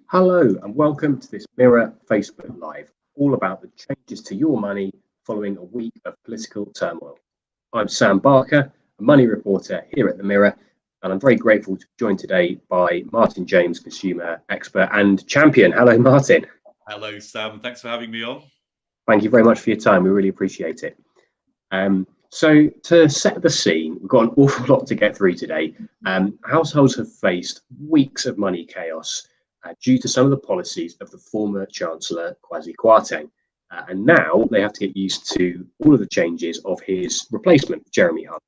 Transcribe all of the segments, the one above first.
Hello and welcome to this Mirror Facebook Live, all about the changes to your money following a week of political turmoil. I'm Sam Barker, a money reporter here at the Mirror, and I'm very grateful to be joined today by Martin James, consumer expert and champion. Hello, Martin. Hello, Sam. Thanks for having me on. Thank you very much for your time. We really appreciate it. So to set the scene, we've got an awful lot to get through today. Households have faced weeks of money chaos due to some of the policies of the former Chancellor Kwasi Kwarteng. And now they have to get used to all of the changes of his replacement, Jeremy Hunt.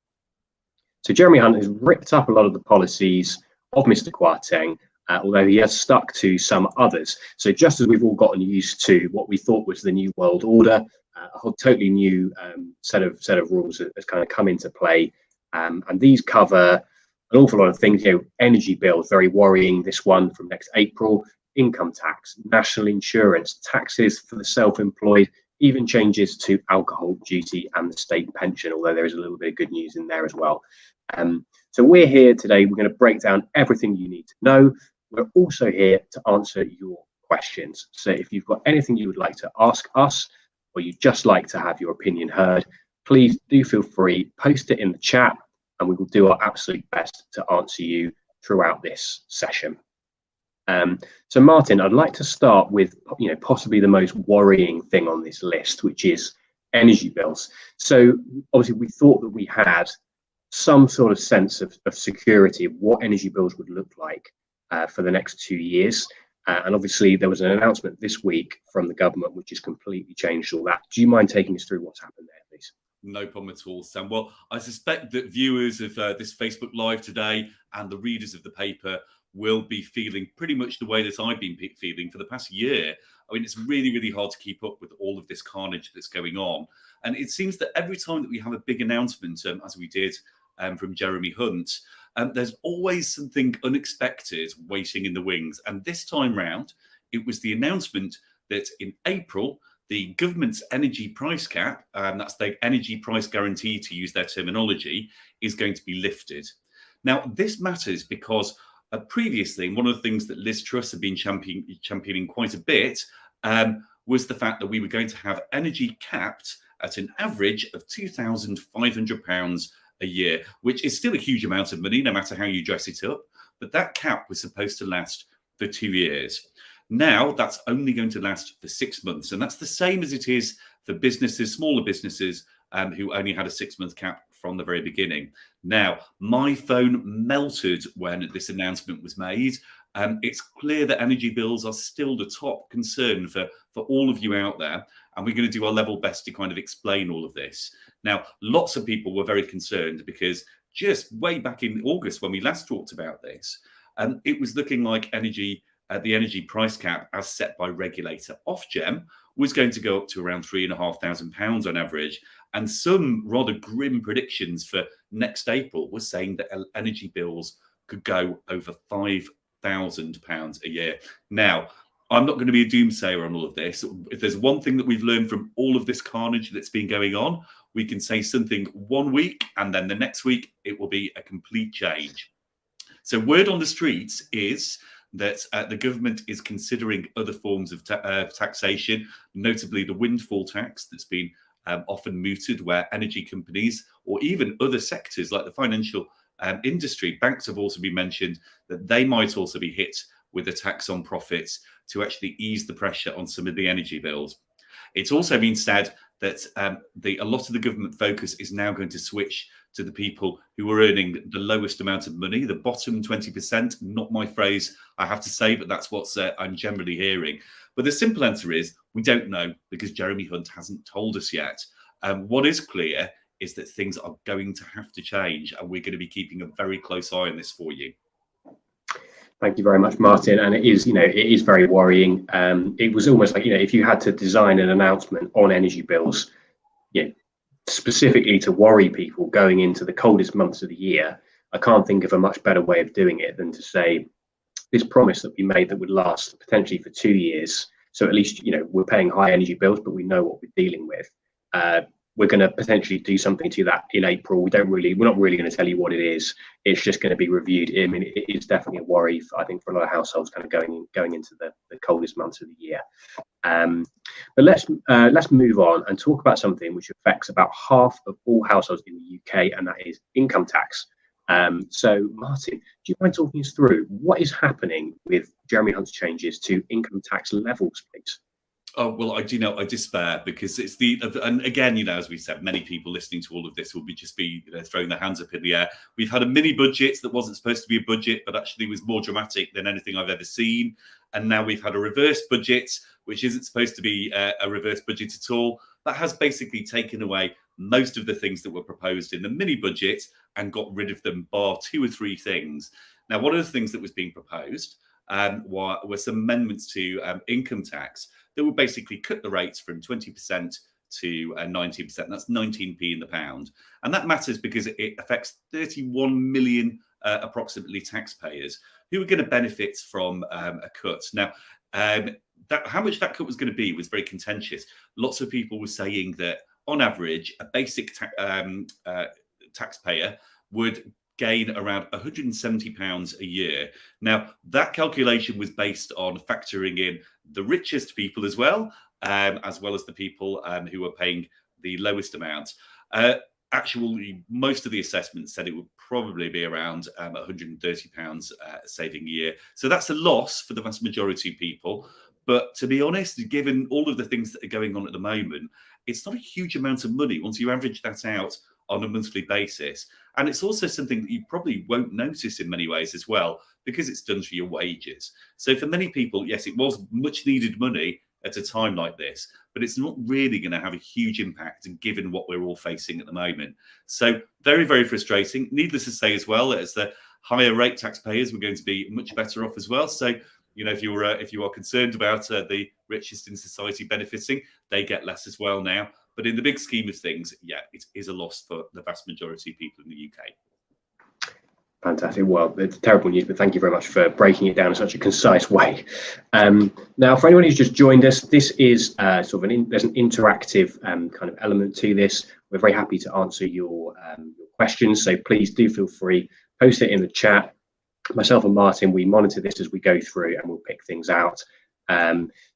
So Jeremy Hunt has ripped up a lot of the policies of Mr. Kwarteng, although he has stuck to some others. So just as we've all gotten used to what we thought was the new world order, a whole totally new set of rules has kind of come into play. And these cover an awful lot of things, energy bills, very worrying, this one from next April, income tax, national insurance, taxes for the self-employed, even changes to alcohol duty and the state pension, although there is a little bit of good news in there as well. So we're here today, we're going to break down everything you need to know. We're also here to answer your questions. So if you've got anything you would like to ask us, or you'd just like to have your opinion heard, please do feel free, post it in the chat, and we will do our absolute best to answer you throughout this session. So Martin, I'd like to start with, possibly the most worrying thing on this list, which is energy bills. So obviously we thought that we had some sort of sense of security of what energy bills would look like for the next 2 years. And obviously there was an announcement this week from the government, which has completely changed all that. Do you mind taking us through what's happened there, please? No problem at all, Sam. Well, I suspect that viewers of this Facebook Live today and the readers of the paper will be feeling pretty much the way that I've been feeling for the past year. I mean, it's really, really hard to keep up with all of this carnage that's going on. And it seems that every time that we have a big announcement, as we did from Jeremy Hunt, there's always something unexpected waiting in the wings. And this time round, it was the announcement that in April, the government's energy price cap, that's the energy price guarantee to use their terminology, is going to be lifted. Now, this matters because previously, one of the things that Liz Truss had been championing quite a bit was the fact that we were going to have energy capped at an average of £2,500 a year, which is still a huge amount of money, no matter how you dress it up. But that cap was supposed to last for 2 years. Now that's only going to last for 6 months. And that's the same as it is for businesses, smaller businesses, who only had a 6-month cap from the very beginning. Now, my phone melted when this announcement was made. It's clear that energy bills are still the top concern for all of you out there. And we're going to do our level best to kind of explain all of this. Now, lots of people were very concerned because just way back in August when we last talked about this, it was looking like the energy price cap as set by regulator Ofgem was going to go up to around £3,500 on average. And some rather grim predictions for next April were saying that energy bills could go over £5,000 a year. Now, I'm not going to be a doomsayer on all of this. If there's one thing that we've learned from all of this carnage that's been going on, we can say something 1 week and then the next week it will be a complete change. So word on the streets is that the government is considering other forms of taxation, notably the windfall tax that's been often mooted, where energy companies or even other sectors like the financial industry, banks have also been mentioned, that they might also be hit with a tax on profits to actually ease the pressure on some of the energy bills. It's also been said that a lot of the government focus is now going to switch to the people who are earning the lowest amount of money, the bottom 20%. Not my phrase, I have to say, but that's what I'm generally hearing. But the simple answer is we don't know because Jeremy Hunt hasn't told us yet. What is clear is that things are going to have to change, and we're going to be keeping a very close eye on this for you. Thank you very much, Martin. And it is very worrying. It was almost like, if you had to design an announcement on energy bills, specifically to worry people going into the coldest months of the year, I can't think of a much better way of doing it than to say this promise that we made that would last potentially for 2 years. So at least, we're paying high energy bills, but we know what we're dealing with. we're going to potentially do something to that in April. We're not really going to tell you what it is. It's just going to be reviewed. I mean, it is definitely a worry, I think, for a lot of households kind of going into the coldest months of the year. But let's move on and talk about something which affects about half of all households in the UK, and that is income tax. So, Martin, do you mind talking us through what is happening with Jeremy Hunt's changes to income tax levels, please? Oh, well, I despair, because it's and again, as we said, many people listening to all of this will be throwing their hands up in the air. We've had a mini budget that wasn't supposed to be a budget, but actually was more dramatic than anything I've ever seen. And now we've had a reverse budget, which isn't supposed to be a reverse budget at all. That has basically taken away most of the things that were proposed in the mini budget and got rid of them, bar 2 or 3 things. Now, one of the things that was being proposed were some amendments to income tax that would basically cut the rates from 20% to 19%. That's 19p in the pound. And that matters because it affects 31 million approximately taxpayers who are going to benefit from a cut. Now, how much that cut was going to be was very contentious. Lots of people were saying that on average, a basic taxpayer would gain around £170 a year. Now, that calculation was based on factoring in the richest people as well as the people who are paying the lowest amount. Actually, most of the assessments said it would probably be around £130 saving a year. So that's a loss for the vast majority of people. But to be honest, given all of the things that are going on at the moment, it's not a huge amount of money once you average that out on a monthly basis. And it's also something that you probably won't notice in many ways as well, because it's done for your wages. So for many people, yes, it was much needed money at a time like this, but it's not really going to have a huge impact given what we're all facing at the moment. So very, very frustrating. Needless to say as well, as the higher rate taxpayers, we're going to be much better off as well. So, if you are concerned about the richest in society benefiting, they get less as well now. But in the big scheme of things, yeah, it is a loss for the vast majority of people in the UK. Fantastic. Well, it's terrible news, but thank you very much for breaking it down in such a concise way. Now, for anyone who's just joined us, this is there's an interactive kind of element to this. We're very happy to answer your questions, so please do feel free, post it in the chat. Myself and Martin, we monitor this as we go through, and we'll pick things out.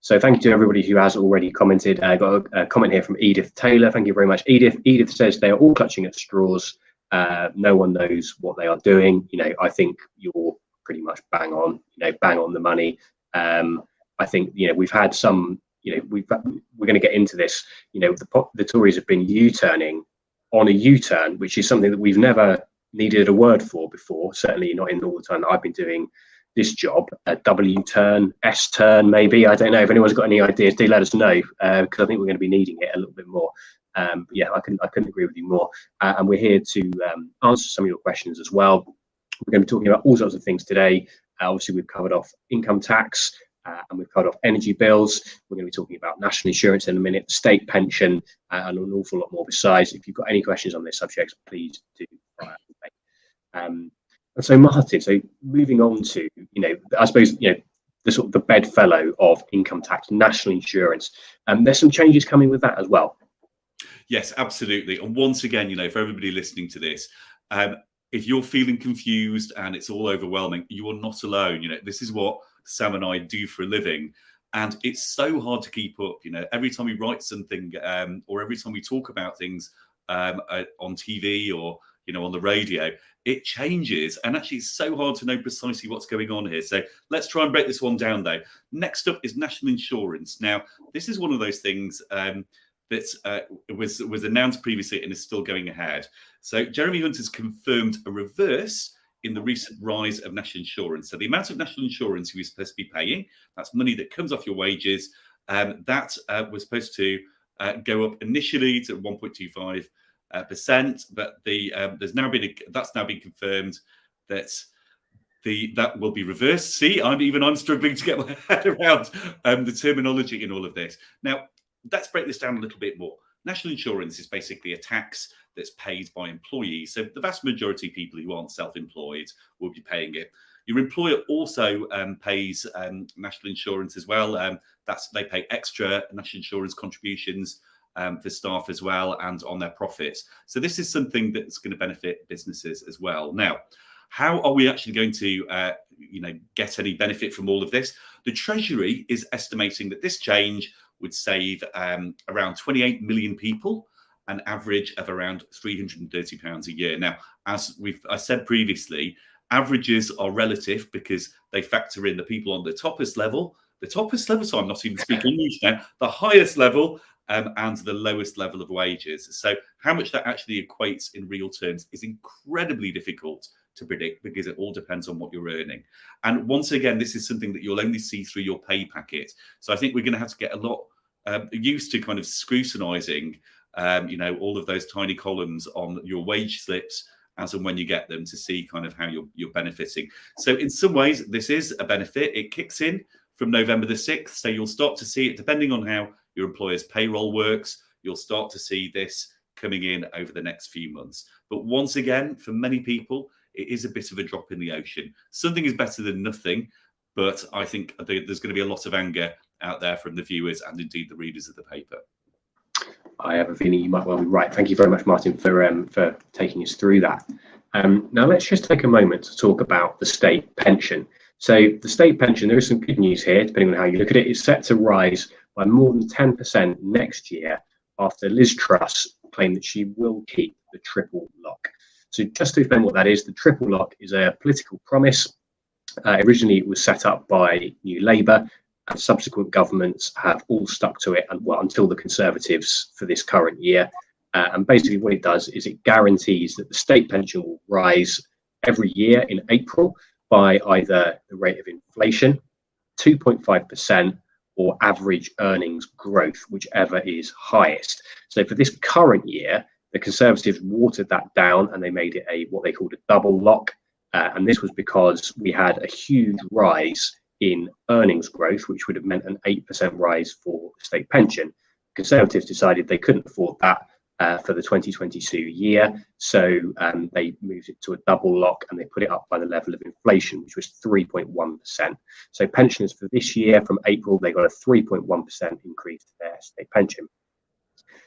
So thank you to everybody who has already commented. I got a comment here from Edith Taylor. Thank you very much, Edith. Edith says they are all clutching at straws. No one knows what they are doing. I think you're pretty much bang on the money. I think we've had some. We're going to get into this. The Tories have been U-turning on a U-turn, which is something that we've never needed a word for before. Certainly not in all the time that I've been doing this job. A W-turn, S-turn, maybe. I don't know. If anyone's got any ideas, do let us know, because I think we're going to be needing it a little bit more. Yeah, I couldn't agree with you more. And we're here to answer some of your questions as well. We're going to be talking about all sorts of things today. Obviously, we've covered off income tax, and we've covered off energy bills. We're going to be talking about national insurance in a minute, state pension, and an awful lot more besides. If you've got any questions on this subject, please do fire away. And so, Martin, moving on to, I suppose, the sort of the bedfellow of income tax, national insurance. There's some changes coming with that as well. Yes, absolutely. And once again, for everybody listening to this, if you're feeling confused and it's all overwhelming, you are not alone. This is what Sam and I do for a living. And it's so hard to keep up. Every time we write something or every time we talk about things on TV or, on the radio, it changes. And actually, it's so hard to know precisely what's going on here. So let's try and break this one down, though. Next up is national insurance. Now, this is one of those things that was announced previously and is still going ahead. So Jeremy Hunt has confirmed a reverse in the recent rise of national insurance. So the amount of national insurance you're supposed to be paying, that's money that comes off your wages, that was supposed to go up initially to 1.25%, but that's now been confirmed that that will be reversed. See, I'm struggling to get my head around the terminology in all of this. Now, let's break this down a little bit more. National insurance is basically a tax that's paid by employees. So the vast majority of people who aren't self-employed will be paying it. Your employer also pays national insurance as well. They pay extra national insurance contributions for staff as well, and on their profits. So this is something that's going to benefit businesses as well. Now, how are we actually going to get any benefit from all of this? The Treasury is estimating that this change would save around 28 million people, an average of around £330 a year. Now, as I said previously, averages are relative because they factor in the people on the toppest level, so I'm not even speaking English now, the highest level and the lowest level of wages. So how much that actually equates in real terms is incredibly difficult to predict because it all depends on what you're earning. And once again, this is something that you'll only see through your pay packet. So I think we're going to have to get a lot used to kind of scrutinizing all of those tiny columns on your wage slips as and when you get them to see kind of how you're benefiting. So in some ways, this is a benefit. It kicks in from November the 6th. So you'll start to see it, depending on how your employer's payroll works, you'll start to see this coming in over the next few months. But once again, for many people, it is a bit of a drop in the ocean. Something is better than nothing, but I think there's going to be a lot of anger out there from the viewers and indeed the readers of the paper. I have a feeling you might well be right. Thank you very much, Martin, for taking us through that. Now, let's just take a moment to talk about the state pension. So the state pension, there is some good news here, depending on how you look at it. It's set to rise by more than 10% next year after Liz Truss claimed that she will keep the triple lock. So just to explain what that is, the triple lock is a political promise. Originally, it was set up by New Labour, and subsequent governments have all stuck to it, and well, until the Conservatives for this current year. And basically what it does is it guarantees that the state pension will rise every year in April by either the rate of inflation, 2.5%, or average earnings growth, whichever is highest. So for this current year, the Conservatives watered that down and they made it what they called a double lock. And this was because we had a huge rise in earnings growth, which would have meant an 8% rise for state pension. Conservatives decided they couldn't afford that for the 2022 year, so they moved it to a double lock and they put it up by the level of inflation, which was 3.1%. So pensioners for this year, from April, they got a 3.1% increase to their state pension.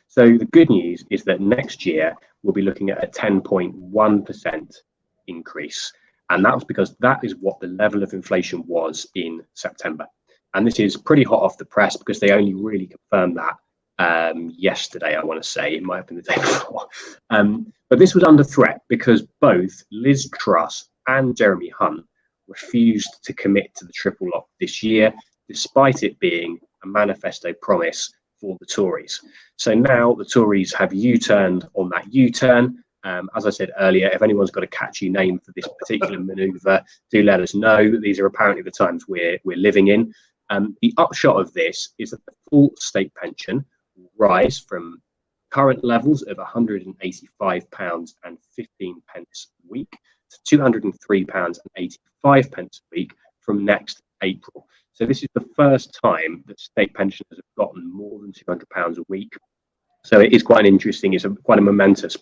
So the good news is that next year we'll be looking at a 10.1% increase. And that was because that is what the level of inflation was in September. And this is pretty hot off the press because they only really confirmed that yesterday, I want to say. It might have been the day before. But this was under threat because both Liz Truss and Jeremy Hunt refused to commit to the triple lock this year, despite it being a manifesto promise for the Tories. So now the Tories have U-turned on that U-turn. As I said earlier, if anyone's got a catchy name for this particular manoeuvre, do let us know. These are apparently the times we're living in. The upshot of this is that the full state pension will rise from current levels of £185.15 a week to £203.85 a week from next April. So this is the first time that state pensioners have gotten more than £200 a week. So it is quite interesting. It's quite a momentous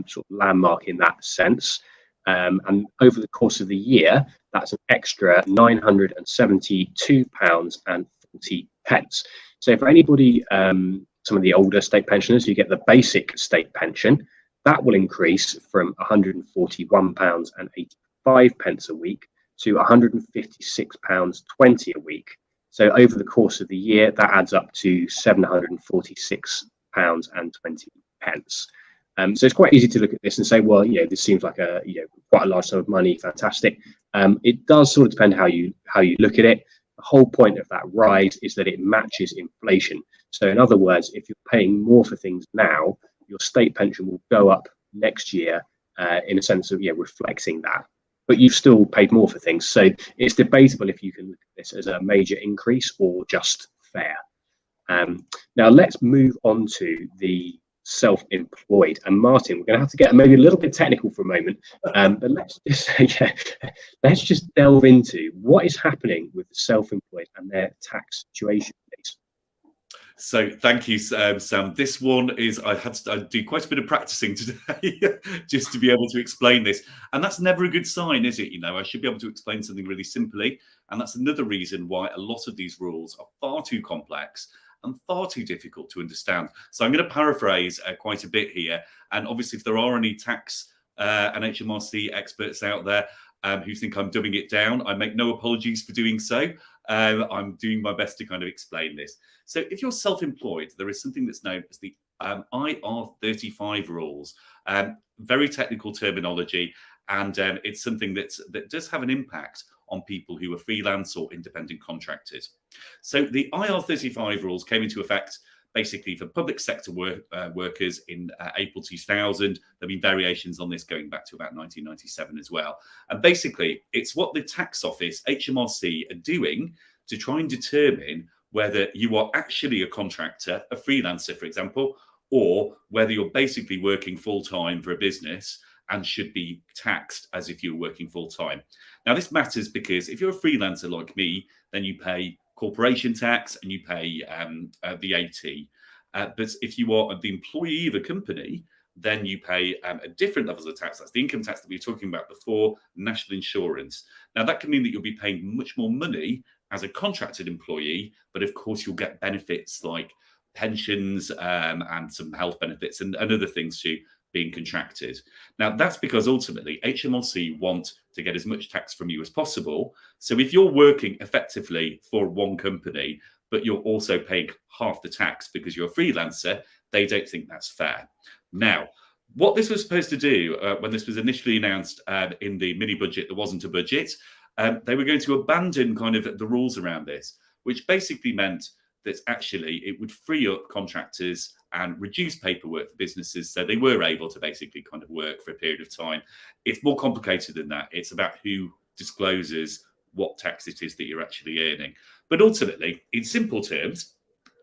sort of landmark in that sense. And over the course of the year, that's an extra £972.40. So for anybody, some of the older state pensioners who get the basic state pension, that will increase from £141.85 a week to £156.20 a week. So over the course of the year, that adds up to £746.20. So it's quite easy to look at this and say, well, this seems like quite a large sum of money. Fantastic. It does sort of depend how you look at it. The whole point of that rise is that it matches inflation. So in other words, if you're paying more for things now, your state pension will go up next year in a sense of reflecting that. But you've still paid more for things. So it's debatable if you can look at this as a major increase or just fair. Now let's move on to the self-employed. And Martin, we're going to have to get maybe a little bit technical for a moment, but let's just delve into what is happening with the self-employed and their tax situation, please. So thank you, Sam. This one is, I do quite a bit of practicing today just to be able to explain this. And that's never a good sign, is it? I should be able to explain something really simply. And that's another reason why a lot of these rules are far too complex and far too difficult to understand. So I'm going to paraphrase quite a bit here. And obviously, if there are any tax and HMRC experts out there who think I'm dumbing it down, I make no apologies for doing so. I'm doing my best to kind of explain this. So if you're self-employed, there is something that's known as the IR35 rules. Very technical terminology, and it's something that does have an impact on people who are freelance or independent contractors. So the IR35 rules came into effect basically for public sector workers in April 2000. There have been variations on this going back to about 1997 as well. And basically, it's what the tax office, HMRC, are doing to try and determine whether you are actually a contractor, a freelancer, for example, or whether you're basically working full-time for a business and should be taxed as if you were working full-time. Now, this matters because if you're a freelancer like me, then you pay corporation tax and you pay VAT. But if you are the employee of a company, then you pay a different levels of tax. That's the income tax that we were talking about before, national insurance. Now, that can mean that you'll be paying much more money as a contracted employee, but of course you'll get benefits like pensions and some health benefits and other things too, being contracted. Now, that's because ultimately HMRC want to get as much tax from you as possible. So if you're working effectively for one company, but you're also paying half the tax because you're a freelancer, they don't think that's fair. Now, what this was supposed to do when this was initially announced in the mini budget, there wasn't a budget, they were going to abandon kind of the rules around this, which basically meant that actually it would free up contractors and reduce paperwork for businesses so they were able to basically kind of work for a period of time. It's more complicated than that. It's about who discloses what tax it is that you're actually earning. But ultimately, in simple terms,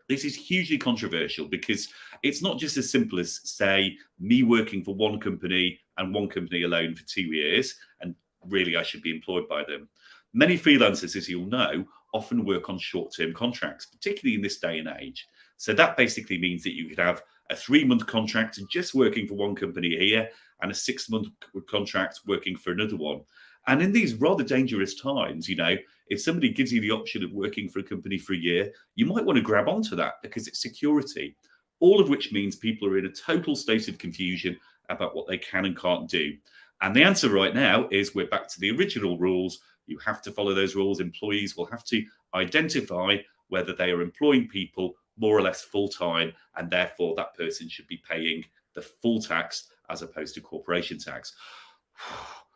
this is hugely controversial because it's not just as simple as, say, me working for one company and one company alone for 2 years, and really I should be employed by them. Many freelancers, as you'll know, often work on short-term contracts, particularly in this day and age. So that basically means that you could have a 3-month contract just working for one company here and a 6-month contract working for another one. And in these rather dangerous times, you know, if somebody gives you the option of working for a company for a year, you might want to grab onto that because it's security. All of which means people are in a total state of confusion about what they can and can't do. And the answer right now is we're back to the original rules. You have to follow those rules. Employees will have to identify whether they are employing people more or less full-time, and therefore that person should be paying the full tax as opposed to corporation tax.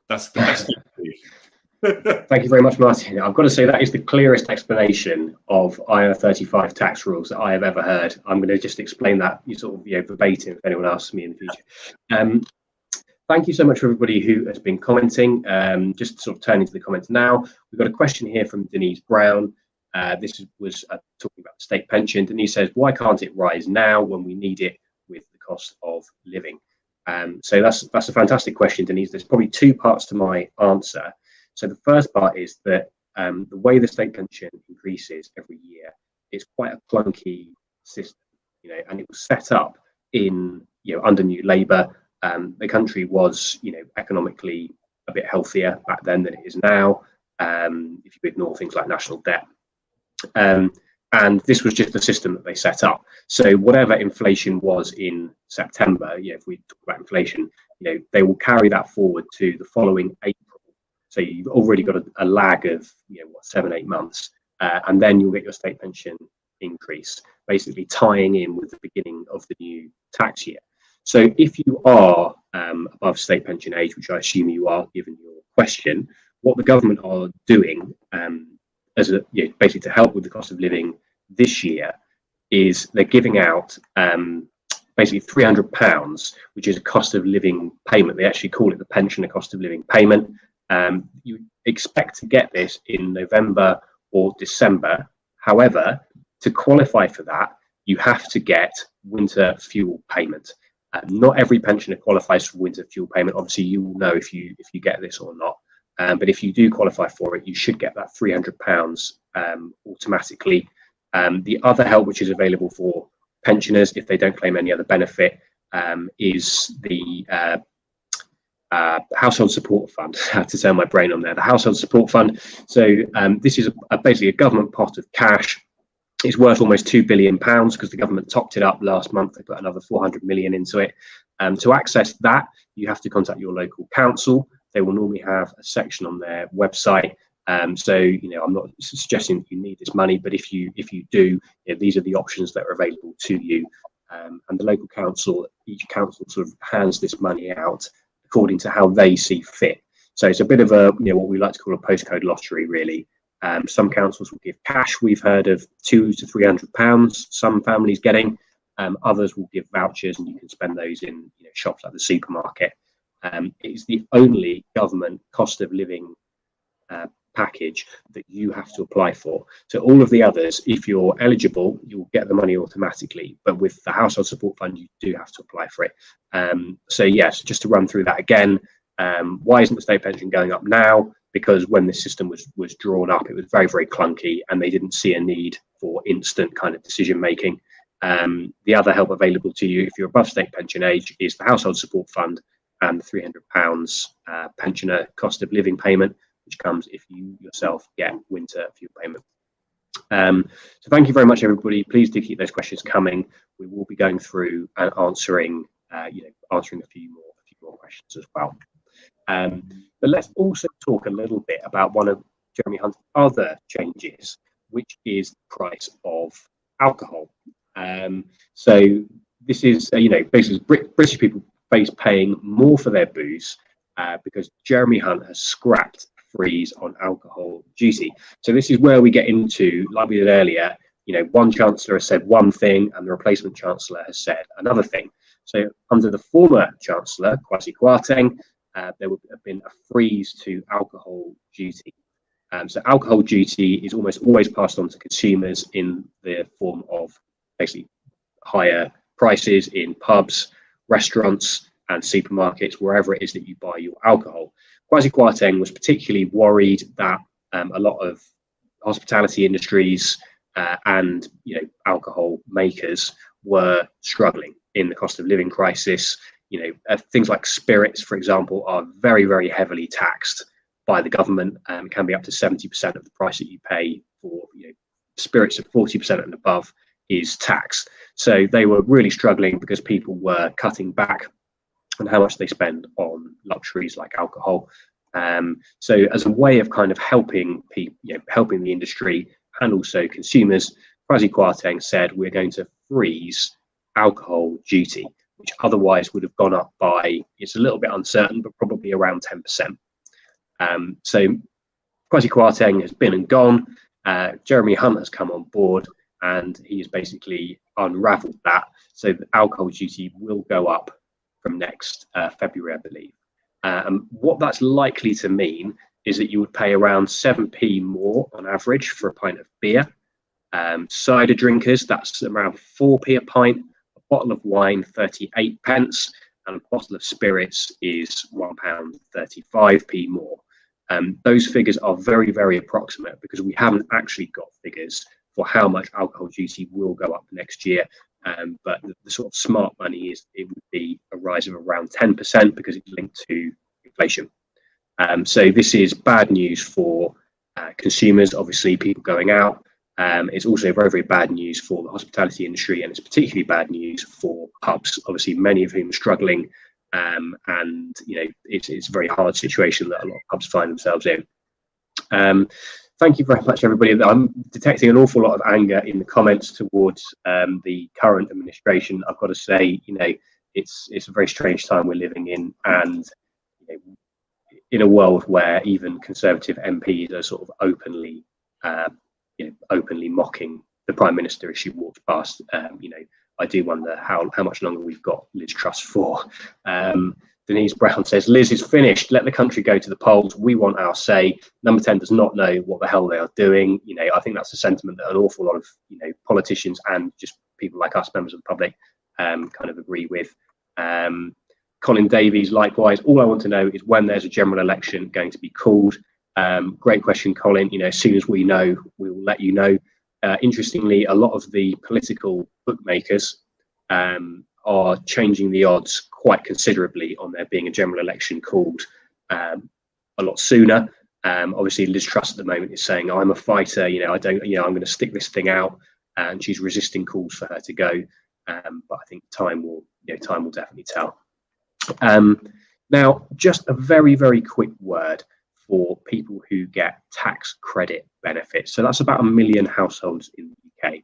That's the best thing to do. Thank you very much, Martin. I've got to say that is the clearest explanation of IR35 tax rules that I have ever heard. I'm going to just explain that verbatim if anyone asks me in the future. Thank you so much for everybody who has been commenting. Just sort of turning to the comments now, we've got a question here from Denise Brown. This was talking about the state pension. Denise says, why can't it rise now when we need it with the cost of living? So that's a fantastic question, Denise. There's probably 2 parts to my answer. So the first part is that the way the state pension increases every year is quite a clunky system, and it was set up in, under New Labour. The country was, economically a bit healthier back then than it is now, if you ignore things like national debt. And this was just the system that they set up. So whatever inflation was in September, if we talk about inflation, they will carry that forward to the following April. So you've already got a lag of 7-8 months, and then you'll get your state pension increase, basically tying in with the beginning of the new tax year. So if you are above state pension age, which I assume you are given your question, what the government are doing basically to help with the cost of living this year is they're giving out basically £300, which is a cost of living payment. They actually call it the pensioner cost of living payment. You expect to get this in November or December. However, to qualify for that, you have to get winter fuel payment. Not every pensioner qualifies for winter fuel payment. Obviously, you will know if you get this or not. But if you do qualify for it, you should get that £300 automatically. The other help which is available for pensioners, if they don't claim any other benefit, is the Household Support Fund. I had to turn my brain on there. The Household Support Fund. So this is basically a government pot of cash It's worth almost £2 billion because the government topped it up last month. They put another 400 million into it. To access that, you have to contact your local council. They will normally have a section on their website. So, I'm not suggesting that you need this money, but if you do, these are the options that are available to you. And the local council, each council sort of hands this money out according to how they see fit. So it's a bit of a, what we like to call a postcode lottery, really. Some councils will give cash. We've heard of £200 to £300. Some families getting. Others will give vouchers, and you can spend those in shops like the supermarket. It's the only government cost of living package that you have to apply for. So all of the others, if you're eligible, you'll get the money automatically. But with the Household Support Fund, you do have to apply for it. So yes, just to run through that again, why isn't the state pension going up now? Because when this system was drawn up, it was very, very clunky, and they didn't see a need for instant kind of decision making. The other help available to you if you're above state pension age is the Household Support Fund and the £300 pensioner cost of living payment, which comes if you yourself get winter fuel payment. So thank you very much, everybody. Please do keep those questions coming. We will be going through and answering a few more questions as well. But let's also talk a little bit about one of Jeremy Hunt's other changes, which is the price of alcohol. So this is, basically British people face paying more for their booze because Jeremy Hunt has scrapped freeze on alcohol duty. So this is where we get into, like we did earlier, one chancellor has said one thing and the replacement chancellor has said another thing. So under the former chancellor, Kwasi Kwarteng, there would have been a freeze to alcohol duty. So alcohol duty is almost always passed on to consumers in the form of basically higher prices in pubs, restaurants and supermarkets, wherever it is that you buy your alcohol. Kwasi Kwarteng was particularly worried that a lot of hospitality industries and alcohol makers were struggling in the cost of living crisis. Things like spirits, for example, are very, very heavily taxed by the government. It can be up to 70% of the price that you pay for spirits of 40% and above is taxed. So they were really struggling because people were cutting back on how much they spend on luxuries like alcohol. So as a way of kind of helping people, helping the industry and also consumers, Kwasi Kwarteng said we're going to freeze alcohol duty, which otherwise would have gone up by, it's a little bit uncertain, but probably around 10%. So Kwasi Kwarteng has been and gone. Jeremy Hunt has come on board, and he has basically unravelled that. So the alcohol duty will go up from next February, I believe. What that's likely to mean is that you would pay around 7p more on average for a pint of beer. Cider drinkers, that's around 4p a pint. A bottle of wine, 38 pence, and a bottle of spirits is £1.35p more. Those figures are very, very approximate because we haven't actually got figures for how much alcohol duty will go up next year. But the sort of smart money is it would be a rise of around 10% because it's linked to inflation. So this is bad news for consumers, obviously people going out. It's also very, very bad news for the hospitality industry, and it's particularly bad news for pubs, obviously many of whom are struggling. And it's a very hard situation that a lot of pubs find themselves in. Thank you very much, everybody. I'm detecting an awful lot of anger in the comments towards the current administration. I've got to say, it's a very strange time we're living in, and in a world where even Conservative MPs are sort of openly mocking the Prime Minister as she walks past. I do wonder how much longer we've got Liz Truss for. Denise Brown says, Liz is finished. Let the country go to the polls. We want our say. Number 10 does not know what the hell they are doing. I think that's a sentiment that an awful lot of, politicians and just people like us, members of the public, kind of agree with. Colin Davies, likewise. All I want to know is when there's a general election going to be called. Great question, Colin. As soon as we know, we will let you know. Interestingly, a lot of the political bookmakers are changing the odds quite considerably on there being a general election called a lot sooner. Obviously, Liz Truss at the moment is saying, "I'm a fighter. I'm going to stick this thing out." and she's resisting calls for her to go. But I think time will definitely tell. Now, just a very, very quick word for people who get tax credit benefits. So that's about 1 million households in the UK.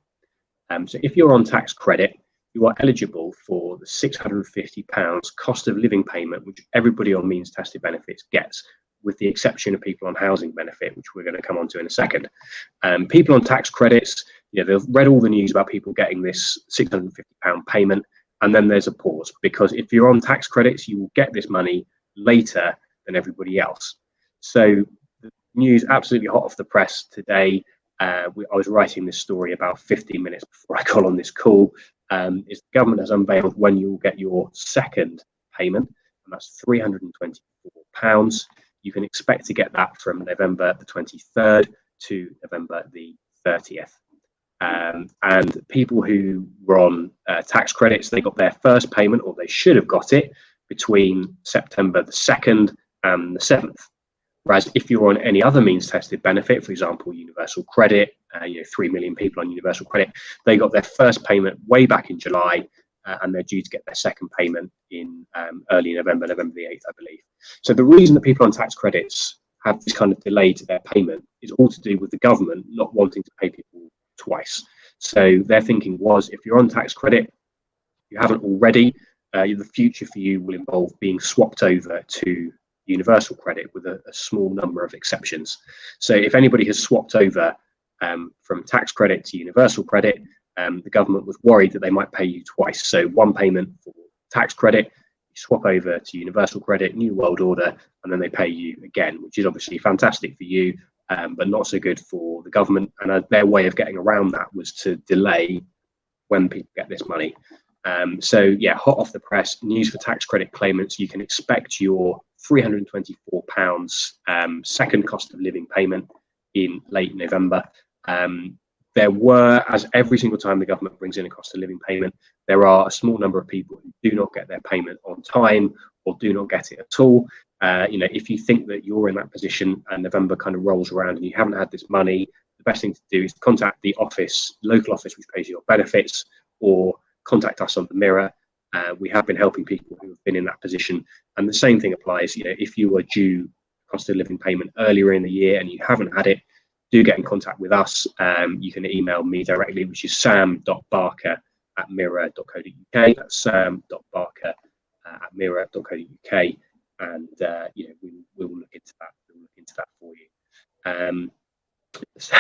So if you're on tax credit, you are eligible for the £650 cost of living payment, which everybody on means tested benefits gets, with the exception of people on housing benefit, which we're going to come on to in a second. People on tax credits, they've read all the news about people getting this £650 payment, and then there's a pause, because if you're on tax credits, you will get this money later than everybody else. So the news absolutely hot off the press today. I was writing this story about 15 minutes before I got on this call. Is the government has unveiled when you will get your second payment, and that's £324. You can expect to get that from November the 23rd to November the 30th. And people who were on tax credits, they got their first payment, or they should have got it, between September the 2nd and the 7th. Whereas if you're on any other means tested benefit, for example, universal credit, 3 million people on universal credit, they got their first payment way back in July, and they're due to get their second payment in early November the 8th, I believe. So the reason that people on tax credits have this kind of delay to their payment is all to do with the government not wanting to pay people twice. So their thinking was, if you're on tax credit, if you haven't already, the future for you will involve being swapped over to universal credit, with a small number of exceptions. So if anybody has swapped over from tax credit to universal credit, the government was worried that they might pay you twice. So one payment for tax credit, you swap over to universal credit, new world order, and then they pay you again, which is obviously fantastic for you, but not so good for the government. And their way of getting around that was to delay when people get this money. So yeah, hot off the press news for tax credit claimants. You can expect your £324 second cost of living payment in late November. There were, as every single time the government brings in a cost of living payment, there are a small number of people who do not get their payment on time, or do not get it at all. If you think that you're in that position and November kind of rolls around and you haven't had this money, the best thing to do is contact the local office which pays your benefits, or contact us on the Mirror. We have been helping people who have been in that position, and the same thing applies. If you were due cost of living payment earlier in the year and you haven't had it, do get in contact with us. You can email me directly, which is sam.barker@mirror.co.uk. That's sam.barker@mirror.co.uk, and we will look into that. We'll look into that for you. So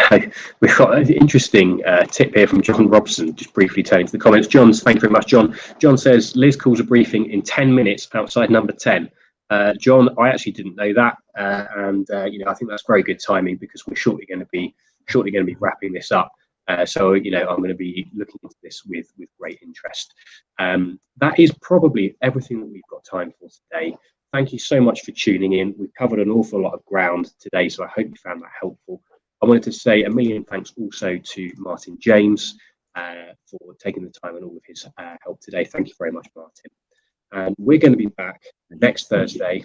we've got an interesting tip here from John Robson, just briefly turning to the comments. Thank you very much, John. John says Liz calls a briefing in 10 minutes outside number 10. John, I actually didn't know that, and I think that's very good timing, because we're shortly going to be wrapping this up. So I'm going to be looking into this with great interest. That is probably everything that we've got time for today. Thank you so much for tuning in. We've covered an awful lot of ground today, so I hope you found that helpful. I wanted to say a million thanks also to Martin James for taking the time and all of his help today. Thank you very much, Martin. And we're going to be back next Thursday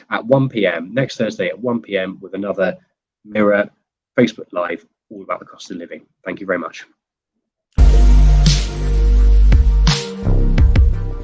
at 1 p.m. Next Thursday at 1 p.m. with another Mirror Facebook Live all about the cost of living. Thank you very much.